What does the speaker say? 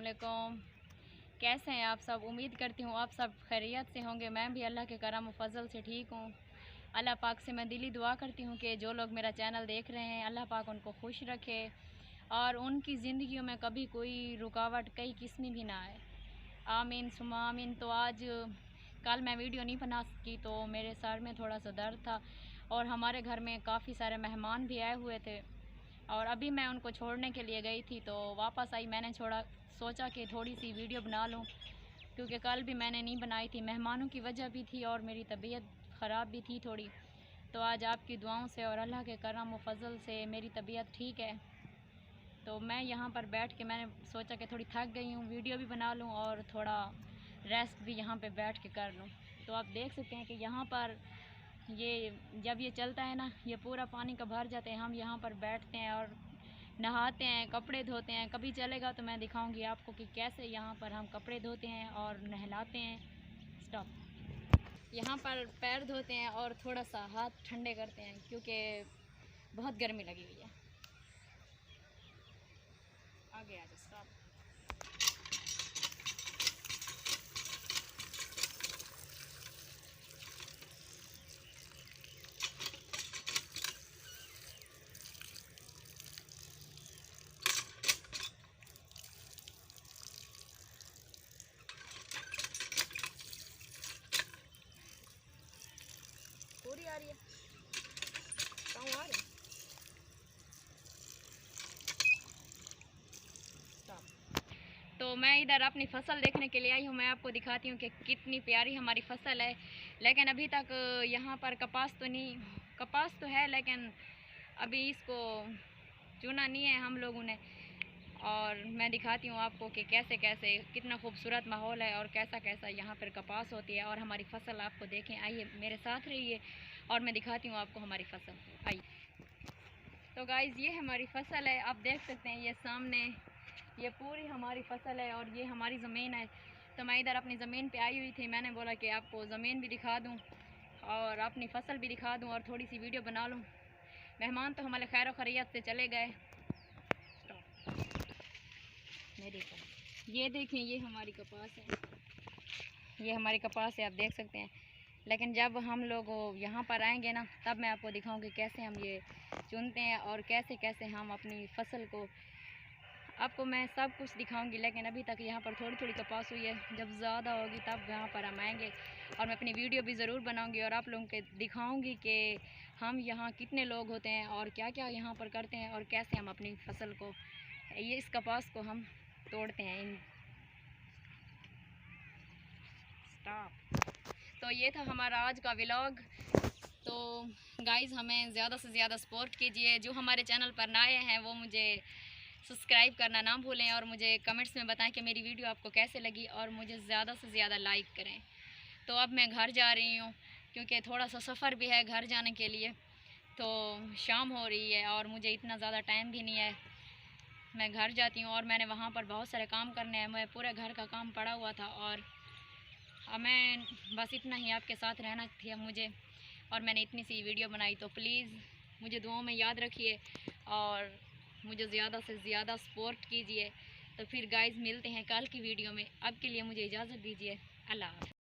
वालेकुम। कैसे हैं आप सब? उम्मीद करती हूँ आप सब खैरियत से होंगे। मैं भी अल्लाह के करम फजल से ठीक हूँ। अल्लाह पाक से मैं दिली दुआ करती हूँ कि जो लोग मेरा चैनल देख रहे हैं अल्लाह पाक उनको खुश रखे और उनकी ज़िंदगियों में कभी कोई रुकावट कई किस्म भी ना आए। आमीन सुमा आमीन। तो आज कल मैं वीडियो नहीं बना सकी तो मेरे सर में थोड़ा सा दर्द था और हमारे घर में काफ़ी सारे मेहमान भी आए हुए थे और अभी मैं उनको छोड़ने के लिए गई थी तो वापस आई। मैंने सोचा कि थोड़ी सी वीडियो बना लूँ क्योंकि कल भी मैंने नहीं बनाई थी, मेहमानों की वजह भी थी और मेरी तबीयत ख़राब भी थी थोड़ी। तो आज आपकी दुआओं से और अल्लाह के करम व फजल से मेरी तबीयत ठीक है। तो मैं यहाँ पर बैठ के मैंने सोचा कि थोड़ी थक गई हूँ, वीडियो भी बना लूँ और थोड़ा रेस्ट भी यहाँ पे बैठ के कर लूँ। तो आप देख सकते हैं कि यहाँ पर ये जब ये चलता है ना, ये पूरा पानी का भर जाते हैं। हम यहाँ पर बैठते हैं और नहाते हैं, कपड़े धोते हैं। कभी चलेगा तो मैं दिखाऊंगी आपको कि कैसे यहाँ पर हम कपड़े धोते हैं और नहलाते हैं। स्टॉप। यहाँ पर पैर धोते हैं और थोड़ा सा हाथ ठंडे करते हैं क्योंकि बहुत गर्मी लगी हुई है। आगे आ जाओ। स्टॉप। पूरी आ रही है, पाँव आ रहे हैं। तो मैं इधर अपनी फसल देखने के लिए आई हूँ। मैं आपको दिखाती हूँ कि कितनी प्यारी हमारी फसल है। लेकिन अभी तक यहाँ पर कपास तो है लेकिन अभी इसको चुना नहीं है हम लोगों ने। और मैं दिखाती हूँ आपको कि कैसे कैसे कितना खूबसूरत माहौल है और कैसा कैसा यहाँ पर कपास होती है और हमारी फसल आपको देखें। आइए मेरे साथ रहिए और मैं दिखाती हूँ आपको हमारी फसल। आइए। तो गाइज़ ये हमारी फसल है, आप देख सकते हैं ये सामने ये पूरी हमारी फसल है और ये हमारी ज़मीन है। तो मैं इधर अपनी ज़मीन पे आई हुई थी। मैंने बोला कि आपको ज़मीन भी दिखा दूँ और अपनी फसल भी दिखा दूँ और थोड़ी सी वीडियो बना लूँ। मेहमान तो हमारे खैर खैरियत से चले गए। नहीं देखा, ये देखें ये हमारी कपास है, ये हमारी कपास है, आप देख सकते हैं। लेकिन जब हम लोग यहाँ पर आएंगे ना तब मैं आपको दिखाऊंगी कैसे हम ये चुनते हैं और कैसे कैसे हम अपनी फसल को आपको मैं सब कुछ दिखाऊंगी। लेकिन अभी तक यहाँ पर थोड़ी थोड़ी कपास हुई है, जब ज़्यादा होगी तब यहाँ पर हम आएंगे और मैं अपनी वीडियो भी ज़रूर बनाऊंगी और आप लोगों के दिखाऊंगी कि हम यहाँ कितने लोग होते हैं और क्या क्या यहाँ पर करते हैं और कैसे हम अपनी फसल को इस कपास को हम तोड़ते हैं। स्टॉप। तो ये था हमारा आज का व्लॉग। तो गाइज़ हमें ज़्यादा से ज़्यादा सपोर्ट कीजिए। जो हमारे चैनल पर नए हैं वो मुझे सब्सक्राइब करना ना भूलें और मुझे कमेंट्स में बताएं कि मेरी वीडियो आपको कैसे लगी और मुझे ज़्यादा से ज़्यादा लाइक करें। तो अब मैं घर जा रही हूँ क्योंकि थोड़ा सा सफ़र भी है घर जाने के लिए। तो शाम हो रही है और मुझे इतना ज़्यादा टाइम भी नहीं है। मैं घर जाती हूँ और मैंने वहाँ पर बहुत सारे काम करने हैं। मैं पूरे घर का काम पड़ा हुआ था और मैं बस इतना ही आपके साथ रहना था मुझे और मैंने इतनी सी वीडियो बनाई। तो प्लीज़ मुझे दुआओं में याद रखिए और मुझे ज़्यादा से ज़्यादा सपोर्ट कीजिए। तो फिर गाइज़ मिलते हैं कल की वीडियो में। अब के लिए मुझे इजाज़त दीजिए। अल्लाह हाफ़िज़।